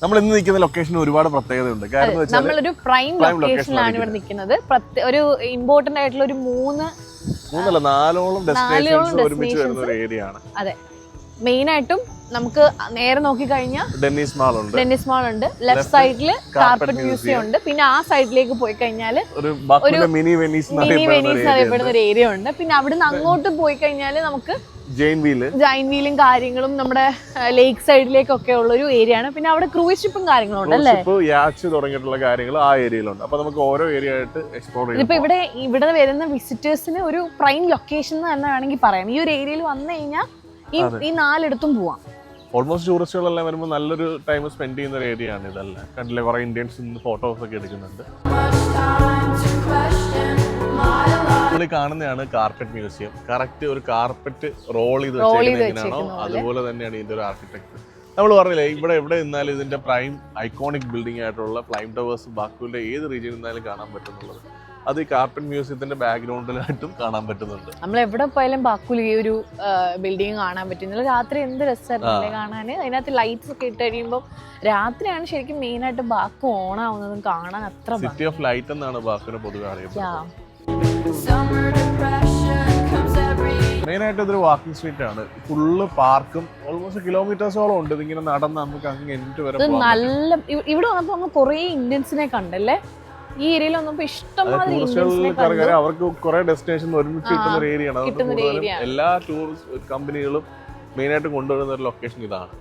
നമ്മൾ ഇന്ന് നിൽക്കുന്ന ലൊക്കേഷന് ഒരുപാട് പ്രത്യേകതയുണ്ട്. കാരണം നമ്മളൊരു പ്രൈം ലൊക്കേഷനിലാണ് ഇവിടെ നിൽക്കുന്നത്. ഒരു ഇമ്പോർട്ടന്റ് ആയിട്ടുള്ള ഒരു മൂന്നല്ല നാലോളം ഡെസ്റ്റിനേഷൻസ് ഒരുമിച്ച് വരുന്ന ഒരു ഏരിയ ആണ്. അതെ, മെയിൻ ആയിട്ടും നമുക്ക് നേരെ നോക്കി കഴിഞ്ഞാൽ ഡെന്നിസ് മാൾ ഉണ്ട്, ലെഫ്റ്റ് സൈഡില് കാർപ്പറ്റ് മ്യൂസിയം ഉണ്ട്, പിന്നെ ആ സൈഡിലേക്ക് പോയി കഴിഞ്ഞാൽ ഒരു മിനി വെനീസ് അറിയപ്പെടുന്ന ഒരു ഏരിയ ഉണ്ട്. പിന്നെ അവിടുന്ന് അങ്ങോട്ട് പോയി കഴിഞ്ഞാൽ നമുക്ക് ജൈൻ വീലും കാര്യങ്ങളും നമ്മുടെ ലേക്ക് സൈഡിലേക്കൊക്കെ ഉള്ള ഒരു ഏരിയ ആണ്. പിന്നെ അവിടെ ക്രൂയിസ് ഷിപ്പും കാര്യങ്ങളും ഉണ്ട് അല്ലേ, യാച്ച് തുടങ്ങിയിട്ടുള്ള കാര്യങ്ങൾ ആ ഏരിയയിലുണ്ട്. അപ്പൊ നമുക്ക് ഓരോ ഏരിയ ആയിട്ട് എക്സ്പ്ലോർ ചെയ്യാം. ഇപ്പൊ ഇവിടെ വരുന്ന വിസിറ്റേഴ്സിന് ഒരു പ്രൈം ലൊക്കേഷൻ എന്ന് തന്നെ വേണമെങ്കിൽ പറയാം. ഈ ഒരു ഏരിയയിൽ വന്നു കഴിഞ്ഞാൽ ഈ നാലിടത്തും പോവാം. ഓൾമോസ്റ്റ് ടൂറിസ്റ്റുകളെല്ലാം വരുമ്പോൾ നല്ലൊരു ടൈം സ്പെൻഡ് ചെയ്യുന്ന ഒരു ഏരിയ ആണ് ഇതെല്ലാം. കണ്ടില്ലേ, കുറെ ഇന്ത്യൻസ് ഫോട്ടോസ് ഒക്കെ എടുക്കുന്നുണ്ട്. നമ്മൾ കാണുന്നതാണ് കാർപ്പറ്റ് മ്യൂസിയം. കറക്റ്റ് ഒരു കാർപ്പറ്റ് റോൾ ചെയ്ത് വെച്ചേക്കുന്നോ അതുപോലെ തന്നെയാണ് ഇതിന്റെ ഒരു ആർക്കിടെക്ചർ. നമ്മൾ പറഞ്ഞില്ലേ, ഇവിടെ എവിടെ നിന്നാലും ഇതിന്റെ പ്രൈം ഐക്കോണിക് ബിൽഡിംഗ് ആയിട്ടുള്ള ഫ്ലൈം ടവേഴ്സ് ബാക്കുവിന്റെ ഏത് റീജിയനിൽ നിന്നാലും കാണാൻ പറ്റുന്നുള്ളത്. അത് ഈ കാർപ്പറ്റ് മ്യൂസിയത്തിന്റെ ബാക്ക്ഗ്രൗണ്ടിലായിട്ടും കാണാൻ പറ്റുന്നുണ്ട്. നമ്മൾ എവിടെ പോയാലും ബാക്കുൽ ഈ ഒരു ബിൽഡിംഗ് കാണാൻ പറ്റുന്നില്ല. രാത്രി എന്ത് രസമായിരുന്നല്ലേ കാണാൻ. അതിനകത്ത് ലൈറ്റ്സ് ഒക്കെ ഇട്ട് കഴിയുമ്പോൾ രാത്രിയാണ് ശരിക്കും മെയിൻ ആയിട്ട് ബാക്കു ഓൺ ആവുന്നതും കാണാൻ അത്ര. സിറ്റി ഓഫ് ലൈറ്റ് എന്നാണ് ബാക്കുവിനെ പൊതുവെ അറിയപ്പെടുന്നത്. മെയിനായിട്ട് ഇതൊരു വാക്കിംഗ് സ്ട്രീറ്റ് ആണ്. ഫുള്ള് പാർക്കും ഓൾമോസ്റ്റ് കിലോമീറ്റേഴ്സോളം ഉണ്ട്. ഇതിങ്ങനെ നടന്ന് നമുക്ക് അങ്ങ് എൻഡ് വരെ നല്ല. ഇവിടെ വന്നപ്പോ നമ്മൾ കുറെ ഇന്ത്യൻസിനെ കണ്ടല്ലേ. ഈ ഏരിയയിൽ വന്നപ്പോ ഇഷ്ടംമാതിരി അവർക്ക് കുറെ ഡെസ്റ്റിനേഷൻ ഒരുമിച്ച് കിട്ടുന്ന ഒരു ഏരിയ ആണ്. എല്ലാ ടൂറിസ്റ്റ് കമ്പനികളും മെയിനായിട്ട് കൊണ്ടുവരുന്ന ഒരു ലൊക്കേഷൻ ഇതാണ്.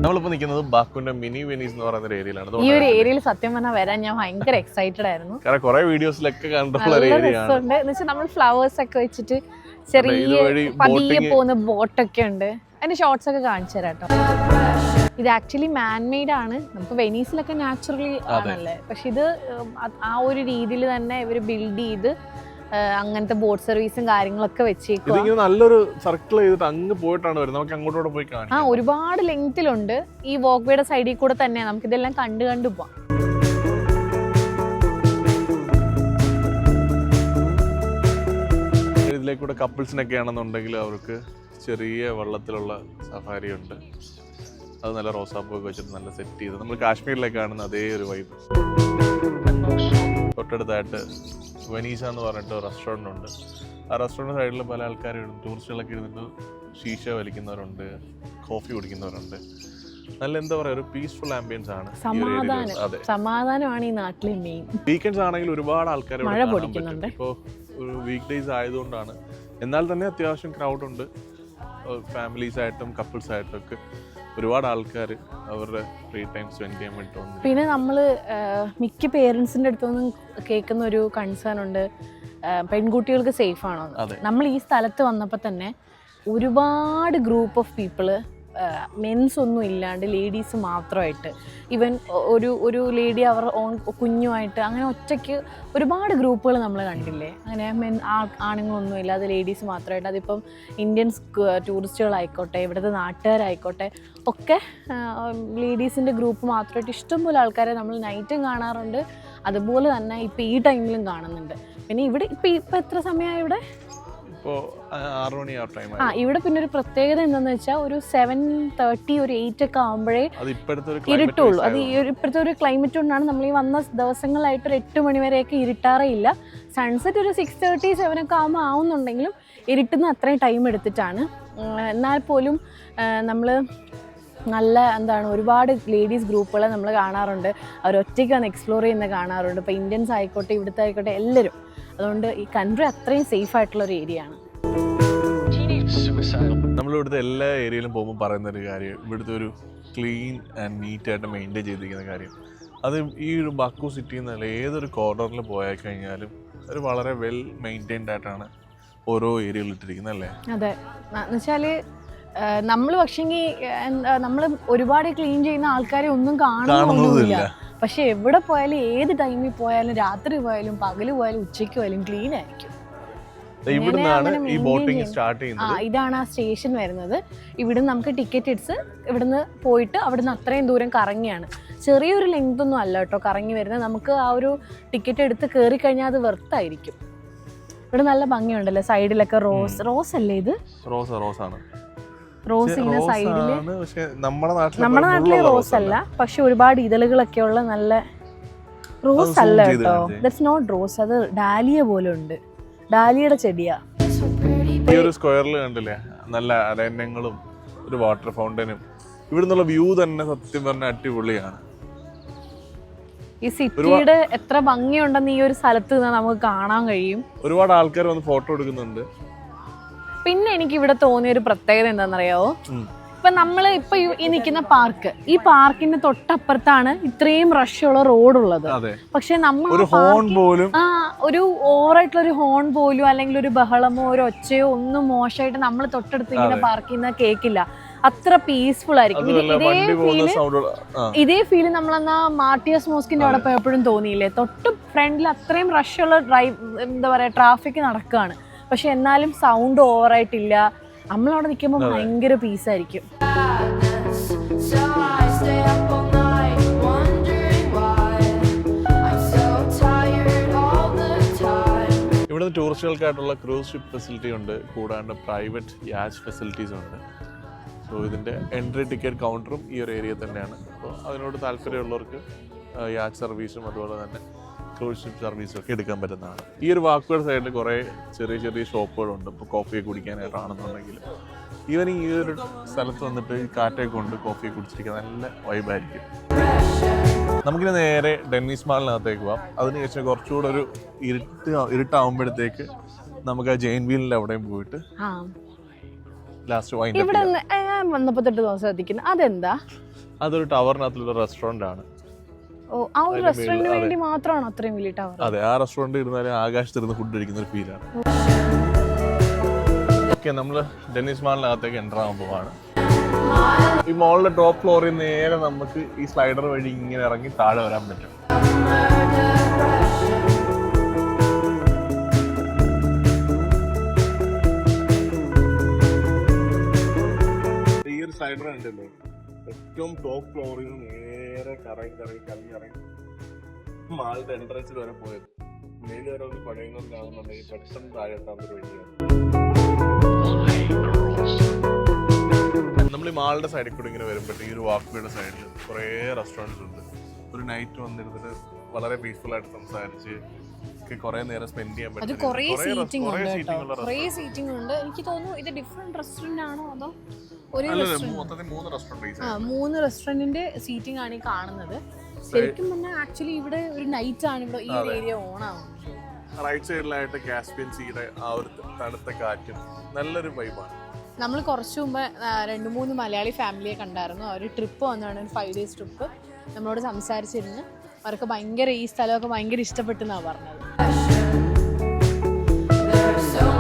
നമ്മളിപ്പോ നിൽക്കുന്നത് ബാക്കുവിന്റെ മിനി വെനീസ് എന്ന് പറയുന്ന ഒരു ഏരിയയിലാണ്. ഈ ഒരു ഏരിയയിൽ സത്യം പറഞ്ഞാൽ വരാൻ ഞാൻ ഭയങ്കര എക്സൈറ്റഡ് ആയിരുന്നു. കാരണം കുറെ വീഡിയോസിലൊക്കെ കണ്ടിട്ടുള്ള ഒരു ഏരിയയാണ്. നമ്മൾ ഫ്ലവേഴ്സ് ഒക്കെ വെച്ചിട്ട് ചെറിയ പതിയെ പോകുന്ന ബോട്ടൊക്കെ ഉണ്ട്. അതിന്റെ ഷോർട്സ് ഒക്കെ കാണിച്ചു തരാം കേട്ടോ. ഇത് ആക്ച്വലി മാൻ മെയ്ഡ് ആണ്. നമുക്ക് വെനീസിലൊക്കെ നാച്ചുറലി ആണല്ലേ, പക്ഷെ ഇത് ആ ഒരു രീതിയിൽ തന്നെ ഇവര് ബിൽഡ് ചെയ്ത് അങ്ങനത്തെ ബോട്ട് സർവീസും കാര്യങ്ങളൊക്കെ വെച്ചേക്കും. നല്ലൊരു സർക്കിൾ ചെയ്തിട്ട് അങ്ങ് പോയിട്ടാണ് വരുന്നത്. നമുക്ക് അങ്ങോട്ടൂടെ പോയി കാണാം. ഒരുപാട് ലെങ്തിലുണ്ട്. ഈ വാക്ക് വേയുടെ സൈഡിൽ കൂടെ തന്നെ നമുക്ക് ഇതെല്ലാം കണ്ടു പോവാം. ഇതിലേക്കൂടെ കപ്പിൾസിനൊക്കെ ആണെന്നുണ്ടെങ്കിൽ അവർക്ക് ചെറിയ വെള്ളത്തിലുള്ള സഫാരി ഉണ്ട്. അത് നല്ല റോസാപ്പൂഒക്കെ വെച്ചിട്ട് നല്ല സെറ്റ് ചെയ്ത് നമ്മൾ കാശ്മീരിലേക്ക് കാണുന്ന അതേ ഒരു വൈബ്. തൊട്ടടുത്തായിട്ട് വെനീസ എന്ന് പറഞ്ഞിട്ട് റെസ്റ്റോറൻ്റ് ഉണ്ട്. ആ റെസ്റ്റോറൻറ്റ് സൈഡിൽ പല ആൾക്കാരും ടൂറിസ്റ്റുകളൊക്കെ ഇരുന്നിട്ട് ശീശ വലിക്കുന്നവരുണ്ട്, കോഫി കുടിക്കുന്നവരുണ്ട്. നല്ല എന്താ പറയാ, ഒരു പീസ്ഫുൾ ആംബിയൻസ് ആണ്. സമാധാനമാണ് ഈ നാട്ടിലെ മെയിൻ. വീക്കെൻഡ്സ് ആണെങ്കിൽ ഒരുപാട് ആൾക്കാർ ഇപ്പോൾ ഒരു വീക്ക് ഡേയ്സ് ആയതുകൊണ്ടാണ്. എന്നാൽ തന്നെ അത്യാവശ്യം ക്രൗഡ് ഉണ്ട്. ഫാമിലീസ് ആയിട്ടും കപ്പിൾസ് ആയിട്ടും ഒക്കെ ഒരുപാട് ആൾക്കാർ അവരുടെ ഫ്രീ ടൈം സ്പെൻഡ് ചെയ്യാൻ വേണ്ടി. പിന്നെ നമ്മൾ മിക്ക പേരൻസിൻ്റെ അടുത്തൊന്നും കേൾക്കുന്ന ഒരു കൺസേൺ ഉണ്ട്, പെൺകുട്ടികൾക്ക് സേഫ് ആണോ. നമ്മൾ ഈ സ്ഥലത്ത് വന്നപ്പോൾ തന്നെ ഒരുപാട് ഗ്രൂപ്പ് ഓഫ് പീപ്പിള്, മെൻസ് ഒന്നും ഇല്ലാണ്ട് ലേഡീസ് മാത്രമായിട്ട്, ഈവൻ ഒരു ലേഡി അവർ ഓൺ കുഞ്ഞുമായിട്ട് അങ്ങനെ ഒറ്റയ്ക്ക് ഒരുപാട് ഗ്രൂപ്പുകൾ നമ്മൾ കണ്ടില്ലേ. അങ്ങനെ ആണുങ്ങളൊന്നും ഇല്ലാതെ ലേഡീസ് മാത്രമായിട്ട്. അതിപ്പം ഇന്ത്യൻസ് ടൂറിസ്റ്റുകളായിക്കോട്ടെ, ഇവിടുത്തെ നാട്ടുകാരായിക്കോട്ടെ ഒക്കെ ലേഡീസിൻ്റെ ഗ്രൂപ്പ് മാത്രമായിട്ട് ഇഷ്ടംപോലെ ആൾക്കാരെ നമ്മൾ നൈറ്റും കാണാറുണ്ട്. അതുപോലെ തന്നെ ഇപ്പം ഈ ടൈമിലും കാണുന്നുണ്ട്. പിന്നെ ഇവിടെ ഇപ്പം എത്ര സമയമായി ഇവിടെ? ഇവിടെ പിന്നെ ഒരു പ്രത്യേകത എന്താണെന്ന് വെച്ചാൽ ഒരു 7:30 ഒരു 8 ഒക്കെ ആകുമ്പോഴേ ഇരുട്ടുള്ളൂ. അത് ഇപ്പോഴത്തെ ഒരു ക്ലൈമറ്റ് കൊണ്ടാണ്. നമ്മൾ ഈ വന്ന ദിവസങ്ങളായിട്ട് ഒരു 8 മണി വരെയൊക്കെ ഇരുട്ടാറേ ഇല്ല. സൺസെറ്റ് ഒരു 6:30 7 ഒക്കെ ആകുമ്പോൾ ആവുന്നുണ്ടെങ്കിലും ഇരുട്ടുന്ന അത്രയും ടൈം എടുത്തിട്ടാണ്. എന്നാൽ പോലും നമ്മൾ നല്ല ഒരുപാട് ലേഡീസ് ഗ്രൂപ്പുകളെ നമ്മൾ കാണാറുണ്ട്. അവരൊറ്റയ്ക്ക് വന്ന് എക്സ്പ്ലോർ ചെയ്യുന്നത് കാണാറുണ്ട്. ഇപ്പോൾ ഇന്ത്യൻസ് ആയിക്കോട്ടെ, ഇവിടുത്തെ ആയിക്കോട്ടെ, എല്ലാവരും. അതുകൊണ്ട് ഈ കൺട്രി അത്രയും സേഫ് ആയിട്ടുള്ള ഒരു ഏരിയ ആണ്. നമ്മളിവിടുത്തെ എല്ലാ ഏരിയയിലും പോകുമ്പോൾ പറയുന്ന ഒരു കാര്യം, ഇവിടുത്തെ ഒരു ക്ലീൻ ആൻഡ് നീറ്റായിട്ട് മെയിൻറ്റെയിൻ ചെയ്തിരിക്കുന്ന കാര്യം. അത് ഈ ഒരു ബാക്കു സിറ്റിയിൽ നിന്നല്ല, ഏതൊരു കോർണറിൽ പോയാൽ കഴിഞ്ഞാലും ഒരു വളരെ വെൽ മെയിൻറ്റെയിൻഡ് ആയിട്ടാണ് ഓരോ ഏരിയയിൽ ഇട്ടിരിക്കുന്നത് അല്ലേ. അതെ, എന്നുവെച്ചാൽ നമ്മൾ പക്ഷേങ്കിൽ നമ്മൾ ഒരുപാട് ക്ലീൻ ചെയ്യുന്ന ആൾക്കാരെ ഒന്നും കാണുന്നില്ല. പക്ഷെ എവിടെ പോയാലും, ഏത് ടൈമിൽ പോയാലും, രാത്രി പോയാലും, പകല് പോയാലും, ഉച്ചയ്ക്ക് പോയാലും ക്ലീൻ ആയിരിക്കും. ഇതാണ് ആ സ്റ്റേഷൻ വരുന്നത്. ഇവിടുന്ന് നമുക്ക് ടിക്കറ്റ് എടുത്ത് ഇവിടുന്ന് പോയിട്ട് അവിടുന്ന് അത്രയും ദൂരം കറങ്ങിയാണ്. ചെറിയൊരു ലെങ്ത് ഒന്നും അല്ല കേട്ടോ കറങ്ങി വരുന്നത്. നമുക്ക് ആ ഒരു ടിക്കറ്റ് എടുത്ത് കയറി കഴിഞ്ഞാൽ അത് വെർത്തായിരിക്കും. ഇവിടെ നല്ല ഭംഗിയുണ്ടല്ലോ സൈഡിലൊക്കെ. റോസ് അല്ലേ ഇത്? റോസ് ഇങ്ങനെ സൈഡില്. പക്ഷെ നമ്മുടെ നാട്ടിലെ റോസ് അല്ല, പക്ഷെ ഒരുപാട് ഇതളുകളൊക്കെ ഉള്ള നല്ല റോസ് അല്ല കേട്ടോ. ദാറ്റ്സ് നോട്ട് റോസ്, അത് ഡാലിയ പോലെ ഉണ്ട്. ഡാലിയുടെ ചെടിയാ. ഈ ഒരു സ്ക്വയറിൽ കണ്ടില്ലേ നല്ല അരണ്യങ്ങളും ഒരു വാട്ടർ ഫൗണ്ടനും. ഇവിടുന്നുള്ള വ്യൂ തന്നെ സത്യം പറഞ്ഞ അടിപൊളിയാണ്. ഈ സിറ്റിയുടെ എത്ര ഭംഗിയുണ്ടെന്ന് ഈ ഒരു സ്ഥലത്ത് നിന്ന് നമുക്ക് കാണാൻ കഴിയും. ഒരുപാട് ആൾക്കാർ വന്ന് ഫോട്ടോ എടുക്കുന്നുണ്ട്. പിന്നെ എനിക്ക് ഇവിടെ തോന്നിയ ഒരു പ്രത്യേകത എന്താണെന്നറിയാവോ? ഇപ്പൊ നമ്മള് ഇപ്പൊ ഈ നിൽക്കുന്ന പാർക്ക്, ഈ പാർക്കിന്റെ തൊട്ടപ്പുറത്താണ് ഇത്രയും റഷുള്ള റോഡുള്ളത്. പക്ഷെ നമ്മൾ ഒരു ഓവറായിട്ടുള്ള ഒരു ഹോൺ പോലും അല്ലെങ്കിൽ ഒരു ബഹളമോ ഒരു ഒച്ചയോ ഒന്നും മോശമായിട്ട് നമ്മൾ തൊട്ടടുത്ത് ഇങ്ങനെ പാർക്ക് ചെയ്യുന്ന കേക്കില്ല. അത്ര പീസ്ഫുൾ ആയിരിക്കും. ഇതേ ഫീല് നമ്മളെന്നാ മാർട്ടിയസ് മോസ്കിന്റെ അവിടെ പോയപ്പോഴും തോന്നിയില്ലേ? തൊട്ട് ഫ്രണ്ടിൽ അത്രയും റഷുള്ള എന്താ പറയാ ട്രാഫിക് നടക്കുകയാണ്, പക്ഷെ എന്നാലും സൗണ്ട് ഓവറായിട്ടില്ല. നമ്മളവിടെ നിൽക്കുമ്പോൾ ഭയങ്കര പീസായിരിക്കും. ഇവിടുന്ന് ടൂറിസ്റ്റുകൾക്കായിട്ടുള്ള ക്രൂസ് ഷിപ്പ് ഫെസിലിറ്റി ഉണ്ട്, കൂടാണ്ട് പ്രൈവറ്റ് യാച്ച് ഫെസിലിറ്റീസ് ഉണ്ട്. സോ ഇതിൻ്റെ എൻട്രി ടിക്കറ്റ് കൗണ്ടറും ഈ ഒരു ഏരിയ തന്നെയാണ്. അപ്പോൾ അതിനോട് താല്പര്യമുള്ളവർക്ക് യാച്ച് സർവീസും അതുപോലെ തന്നെ ക്രൂസ് ഷിപ്പ് സർവീസും ഒക്കെ എടുക്കാൻ പറ്റുന്നതാണ്. ഈ ഒരു വാക്കുകളുടെ സൈഡിൽ കുറേ ചെറിയ ചെറിയ ഷോപ്പുകളുണ്ട്. ഇപ്പോൾ കോഫിയൊക്കെ കുടിക്കാനായിട്ടാണെന്നുണ്ടെങ്കിൽ ഈവനിങ് ഈ ഒരു സ്ഥലത്ത് വന്നിട്ട് ഈ കാറ്റൊക്കെ കൊണ്ട് കോഫിയൊക്കെ കുടിച്ചിരിക്കാൻ നല്ല വൈബായിരിക്കും. നമുക്കിനി നേരെ ഡെന്നീസ് മാളിനകത്തേക്ക് പോവാം. അതിനുശേഷം കുറച്ചുകൂടെ ഒരു ഇരുട്ടാവുമ്പോഴത്തേക്ക് നമുക്ക് ആ ജെയിൻ വീലിൻ്റെ അവിടെയും പോയിട്ട് ലാസ്റ്റ് വന്നപ്പോ തൊട്ട് ശ്രദ്ധിക്കുന്നത് അതെന്താ? അതൊരു ടവറിനകത്തുള്ള റെസ്റ്റോറന്റ് ആണ്. ആ ഒരു റെസ്റ്റോറന്റിന് വേണ്ടി മാത്രമാണ് അത്രയും വലിയ ടവർ? അതെ, ആ റെസ്റ്റോറന്റ് ഇരുന്നാലും ആകാശത്തിരുന്ന് ഫുഡ് കഴിക്കുന്ന ഒരു ഫീലാണ്. ഓക്കെ, നമ്മള് ഡെന്നീസ് മാളിനകത്തേക്ക് എൻ്റർ ആകാൻ പോവാണ്. ഈ മോളിലെ ടോപ്പ് ഫ്ലോറിൽ നേരെ നമുക്ക് ഈ സ്ലൈഡർ വഴി ഇങ്ങനെ ഇറങ്ങി താഴെ വരാൻ പറ്റും. ഈ ഒരു സ്ലൈഡർ ഉണ്ടല്ലോ, ഏറ്റവും ടോപ്പ് ഫ്ലോറിൽ നിന്ന് നേരെ കറങ്ങി മാളിന്റെ എൻട്രൻസിൽ വരെ പോയത്. മേല് വരെ ഒന്ന് പഴയുന്നതാണെന്നുണ്ടെങ്കിൽ പെട്ടെന്ന് താഴെ എത്താത്തൊരു വഴിയാണ്. നമ്മൾ ഈ മാളിന്റെ സൈഡിൽ കൂടെ ഇങ്ങനെ വരുമ്പോഴത്തേക്ക് ഈ ഒരു വാക്ക്വേയുടെ സൈഡിൽ കുറേ റെസ്റ്റോറൻറ്റ്സ് ഉണ്ട്. ഒരു നൈറ്റ് വന്നിരുന്നിട്ട് വളരെ പീസ്ഫുൾ ആയിട്ട് സംസാരിച്ച് കുറേ നേരം സ്പെൻഡ് ചെയ്യാൻ പറ്റും. കുറേ സീറ്റിംഗ് ഉണ്ട്. എനിക്ക് തോന്നുന്നു ഇത് ഡിഫറെന്റ് റെസ്റ്റോറന്റ് ആണോ അതോ മൂന്ന് റെസ്റ്റോറന്റിന്റെ സീറ്റിംഗ് ആണ് ഈ കാണുന്നത്. ശരിക്കും പറഞ്ഞാൽ ആക്ച്വലി ഇവിടെ ഒരു നൈറ്റ് ആണ് ഇവിടെ ഈ ഏരിയ ഓൺ ആവുന്നത്. റൈറ്റ് സൈഡിലായിട്ട് കാസ്പിയൻ സീയുടെ ആ ഒരു തണുത്ത കാറ്റും നല്ലൊരു വൈബാണ്. നമ്മൾ കുറച്ച് മുമ്പ് 2-3 മലയാളി ഫാമിലിയെ കണ്ടായിരുന്നു. അവർ ട്രിപ്പ് വന്നതാണ്, 5 days ട്രിപ്പ്. നമ്മളോട് സംസാരിച്ചിരുന്നു. അവർക്ക് ഭയങ്കര ഈ സ്ഥലമൊക്കെ ഭയങ്കര ഇഷ്ടപ്പെട്ടെന്നാണ് പറഞ്ഞത്.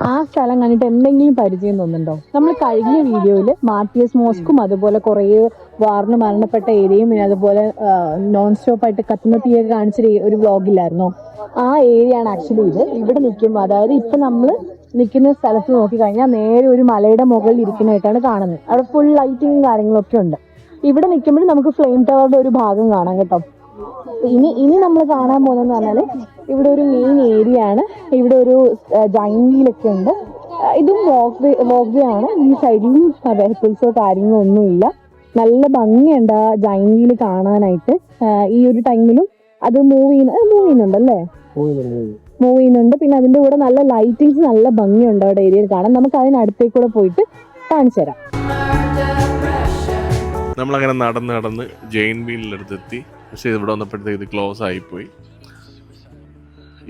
ആ സ്ഥലം കണ്ടിട്ട് എന്തെങ്കിലും പരിചയം തോന്നുന്നുണ്ടോ? നമ്മൾ കഴിഞ്ഞ വീഡിയോയിൽ മാർട്ടിയസ് മോസ്കും അതുപോലെ കുറേ വാറിന് മരണപ്പെട്ട ഏരിയയും പിന്നെ അതുപോലെ നോൺ സ്റ്റോപ്പ് ആയിട്ട് കത്തുന്ന തീയൊക്കെ കാണിച്ച ഒരു വ്ളോഗില്ലായിരുന്നോ? ആ ഏരിയ ആണ് ആക്ച്വലി ഇത്. ഇവിടെ നിൽക്കുമ്പോൾ, അതായത് ഇപ്പൊ നമ്മൾ നിൽക്കുന്ന സ്ഥലത്ത് നോക്കിക്കഴിഞ്ഞാൽ നേരെ ഒരു മലയുടെ മുകളിൽ ഇരിക്കുന്നതായിട്ടാണ് കാണുന്നത്. അവിടെ ഫുൾ ലൈറ്റിങ്ങും കാര്യങ്ങളൊക്കെ ഉണ്ട്. ഇവിടെ നിൽക്കുമ്പോൾ നമുക്ക് ഫ്ലെയിം ടവറിന്റെ ഒരു ഭാഗം കാണാം കേട്ടോ. ഇനി നമ്മൾ കാണാൻ പോകുന്നതെന്ന് പറഞ്ഞാൽ ഇവിടെ ഒരു മെയിൻ ഏരിയ ആണ്. ഇവിടെ ഒരു ജൈൻ വീലൊക്കെ ഉണ്ട്. ഇതും വോക്ക് വേ ആണ്. ഈ സൈഡിലും വെഹിക്കിൾസോ കാര്യങ്ങളോ ഒന്നുമില്ല. നല്ല ഭംഗിയുണ്ട് ആ ജൈൻ വീല് കാണാനായിട്ട്. ഈ ഒരു ടൈമിലും അത് മൂവ് ചെയ്യുന്നുണ്ടല്ലേ? മൂവ് ചെയ്യുന്നുണ്ട്. പിന്നെ അതിന്റെ കൂടെ നല്ല ലൈറ്റിങ്സ്, നല്ല ഭംഗിയുണ്ട് അവിടെ ഏരിയയിൽ കാണാൻ. നമുക്ക് അതിനടുത്തേക്കൂടെ പോയിട്ട് കാണിച്ചു തരാം. നമ്മളങ്ങനെ നടന്ന് ജെയിൻ വീലിനടുത്തെത്തി. പക്ഷേ ഇവിടെ വന്നപ്പോഴത്തേക്ക് ഇത് ക്ലോസ് ആയിപ്പോയി.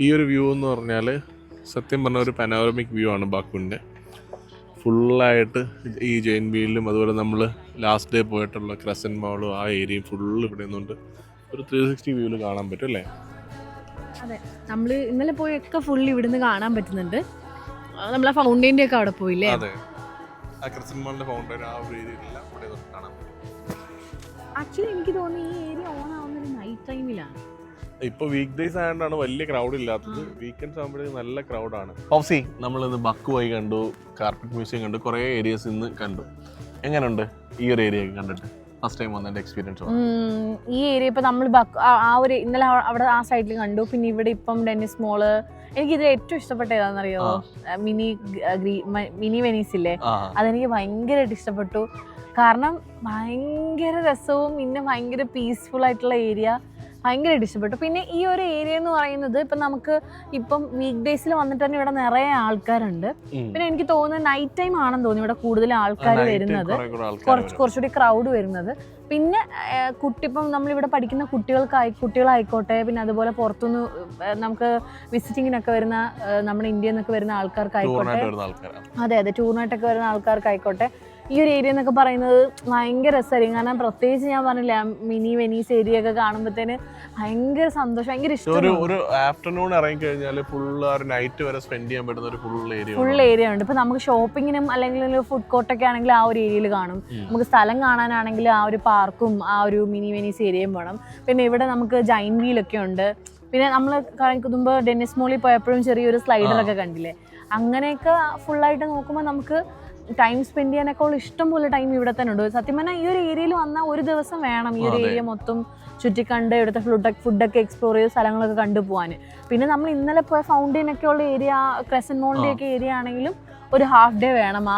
ഈ ഒരു വ്യൂ എന്ന് പറഞ്ഞാൽ സത്യം പറഞ്ഞ ഒരു പനോരമിക് വ്യൂ ആണ് ബാക്കുവിൻ്റെ. ഫുള്ളായിട്ട് ഈ ജെയിൻ വീലിലും അതുപോലെ നമ്മൾ ലാസ്റ്റ് ഡേ പോയിട്ടുള്ള ക്രസൻറ്റ് മാളും ആ ഏരിയയും ഫുള്ള് ഇവിടെ നിന്നുകൊണ്ട് ഒരു 360 വ്യൂവിൽ കാണാൻ പറ്റും അല്ലേ? അതെ, നമ്മൾ ഇന്നലെ പോയൊക്കെ ഫുള്ള് ഇവിടുന്ന് കാണാൻ പറ്റുന്നുണ്ട്. നമ്മൾ ആ ഫൗണ്ടൈൻ്റെ ഒക്കെ അവിടെ പോയില്ലേ? അതെ, ആ ക്രസൻറ്റ് മാളിൻ്റെ ഫൗണ്ടൈൻ ആ ഒരു ഏരിയയിലെല്ലാം ഇവിടെ കാണാൻ പറ്റും. ആക്ച്വലി എനിക്ക് തോന്നുന്നു ഈ ഏരിയ ഓൺ ആവുന്നത് നൈറ്റ് ടൈമിലാണ്. ഇപ്പൊ വീക്ക് ഡേയ്സ് ആയതുകൊണ്ടാണ് വലിയ ക്രൗഡ് ഇല്ലാത്തത്. വീക്കെൻഡ്സ് ആകുമ്പോഴേക്കും നല്ല ക്രൗഡാണ്. നമ്മളിന്ന് ബക്കുവായി കണ്ടു, കാർപ്പറ്റ് മ്യൂസിയം കണ്ടു, കുറേ ഏരിയസ് ഇന്ന് കണ്ടു. എങ്ങനെയുണ്ട് ഈ ഒരു ഏരിയ കണ്ടിട്ട്? ഫസ്റ്റ് ടൈം വന്നതിന്റെ എക്സ്പീരിയൻസ്? ഈ ഏരിയ ഇപ്പൊ നമ്മൾ ആ ഒരു ഇന്നലെ അവിടെ ആ സൈഡിൽ കണ്ടു. പിന്നെ ഇവിടെ ഇപ്പം ഡെന്നിസ് മോള്, എനിക്ക് ഇത് ഏറ്റവും ഇഷ്ടപ്പെട്ട ഏതാണെന്നറിയോ? മിനി വെനീസ് ഇല്ലേ, അതെനിക്ക് ഭയങ്കരമായിട്ട് ഇഷ്ടപ്പെട്ടു. കാരണം ഭയങ്കര രസവും പിന്നെ ഭയങ്കര പീസ്ഫുൾ ആയിട്ടുള്ള ഏരിയ, ഭയങ്കരമായിട്ട് ഇഷ്ടപ്പെട്ടു. പിന്നെ ഈ ഒരു ഏരിയ എന്ന് പറയുന്നത് ഇപ്പം നമുക്ക് ഇപ്പം വീക്ക് ഡേയ്സിൽ വന്നിട്ട് തന്നെ ഇവിടെ നിറയെ ആൾക്കാരുണ്ട്. പിന്നെ എനിക്ക് തോന്നുന്നത് നൈറ്റ് ടൈം ആണെന്ന് തോന്നുന്നു ഇവിടെ കൂടുതൽ ആൾക്കാർ വരുന്നത്, കുറച്ചുകൂടി ക്രൗഡ് വരുന്നത്. പിന്നെ ഇപ്പം നമ്മളിവിടെ പഠിക്കുന്ന കുട്ടികളായിക്കോട്ടെ, പിന്നെ അതുപോലെ പുറത്തുനിന്ന് നമുക്ക് വിസിറ്റിങ്ങിനൊക്കെ വരുന്ന നമ്മുടെ ഇന്ത്യയിൽ നിന്നൊക്കെ വരുന്ന ആൾക്കാർക്കായിക്കോട്ടെ, അതെ ടൂറിനായിട്ടൊക്കെ വരുന്ന ആൾക്കാർക്കായിക്കോട്ടെ, ഈ ഒരു ഏരിയ എന്നൊക്കെ പറയുന്നത് ഭയങ്കര രസമായിരിക്കും. കാരണം പ്രത്യേകിച്ച് ഞാൻ പറഞ്ഞില്ല, മിനി വെനീസ് ഏരിയ ഒക്കെ കാണുമ്പോഴത്തേന് ഭയങ്കര സന്തോഷം, ഭയങ്കര ഇഷ്ടം. ഒരു ആഫ്റ്റർനൂൺ ഇറങ്ങി കഴിഞ്ഞാൽ നൈറ്റ് വരെ സ്പെൻഡ് ചെയ്യാൻ പറ്റുന്ന ഒരു ഫുൾ ഏരിയ ഉണ്ട്. ഇപ്പൊ നമുക്ക് ഷോപ്പിങ്ങിനും അല്ലെങ്കിൽ ഫുഡ് കോർട്ടൊക്കെ ആണെങ്കിൽ ആ ഒരു ഏരിയയിൽ കാണും. നമുക്ക് സ്ഥലം കാണാനാണെങ്കിൽ ആ ഒരു പാർക്കും ആ ഒരു മിനി വെനീസ് ഏരിയയും വേണം. പിന്നെ ഇവിടെ നമുക്ക് ജൈൻ വീലൊക്കെ ഉണ്ട്. പിന്നെ നമ്മൾ മുമ്പ് ഡെന്നിസ് മോളിൽ പോയപ്പോഴും ചെറിയൊരു സ്ലൈഡറൊക്കെ കണ്ടില്ലേ, അങ്ങനെയൊക്കെ ഫുള്ളായിട്ട് നോക്കുമ്പോൾ നമുക്ക് ടൈം സ്പെൻഡ് ചെയ്യാനൊക്കെ ഉള്ള ഇഷ്ടം പോലെ ടൈം ഇവിടെ തന്നെ ഉണ്ട്. സത്യം പറഞ്ഞാൽ ഈ ഒരു ഏരിയയിൽ വന്നാൽ ഒരു ദിവസം വേണം ഈ ഒരു ഏരിയ മൊത്തം ചുറ്റിക്കണ്ട് ഇവിടുത്തെ ഫുഡൊക്കെ എക്സ്പ്ലോർ ചെയ്ത് സ്ഥലങ്ങളൊക്കെ കണ്ടുപോകാൻ. പിന്നെ നമ്മൾ ഇന്നലെ പോയ ഫൗണ്ടെയിനൊക്കെ ഉള്ള ഏരിയ, ക്രെസന്റ് മോളിൻ്റെ ഒക്കെ ഏരിയ ആണെങ്കിലും ഒരു ഹാഫ് ഡേ വേണം ആ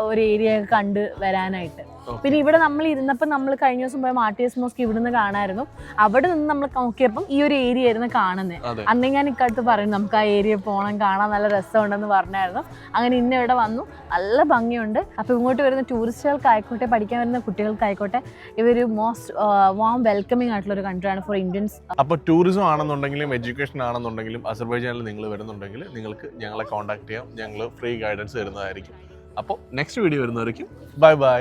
ഒരു ഏരിയ കണ്ട് വരാനായിട്ട്. പിന്നെ ഇവിടെ നമ്മൾ ഇരുന്നപ്പോൾ നമ്മൾ കഴിഞ്ഞ ദിവസം പോയ മാർട്ടിയസ് മോസ്ക് ഇവിടുന്ന് കാണായിരുന്നു. അവിടെ നിന്ന് നമ്മൾ നോക്കിയപ്പം ഈ ഒരു ഏരിയ ആയിരുന്നു കാണുന്നത്. അന്ന് ഞാൻ ഇക്കടുത്ത് പറയുന്നു നമുക്ക് ആ ഏരിയ പോകണം, കാണാൻ നല്ല രസമുണ്ടെന്ന് പറഞ്ഞായിരുന്നു. അങ്ങനെ ഇന്ന് ഇവിടെ വന്നു, നല്ല ഭംഗിയുണ്ട്. അപ്പോൾ ഇങ്ങോട്ട് വരുന്ന ടൂറിസ്റ്റുകൾക്കായിക്കോട്ടെ, പഠിക്കാൻ വരുന്ന കുട്ടികൾക്കായിക്കോട്ടെ, ഇവർ മോസ്റ്റ് വാം വെൽക്കമിങ് ആയിട്ടുള്ള ഒരു കൺട്രിയാണ് ഫോർ ഇന്ത്യൻസ്. അപ്പോൾ ടൂറിസം ആണെന്നുണ്ടെങ്കിലും എഡ്യൂക്കേഷൻ ആണെന്നുണ്ടെങ്കിലും അസർബൈജാനിൽ നിങ്ങൾ വരുന്നുണ്ടെങ്കിൽ നിങ്ങൾക്ക് ഞങ്ങളെ കോൺടാക്ട് ചെയ്യാം. ഞങ്ങൾ ഫ്രീ ഗൈഡൻസ് തരുന്നതായിരിക്കും. അപ്പോൾ നെക്സ്റ്റ് വീഡിയോ വരുന്നവരേക്കും ബൈ ബൈ.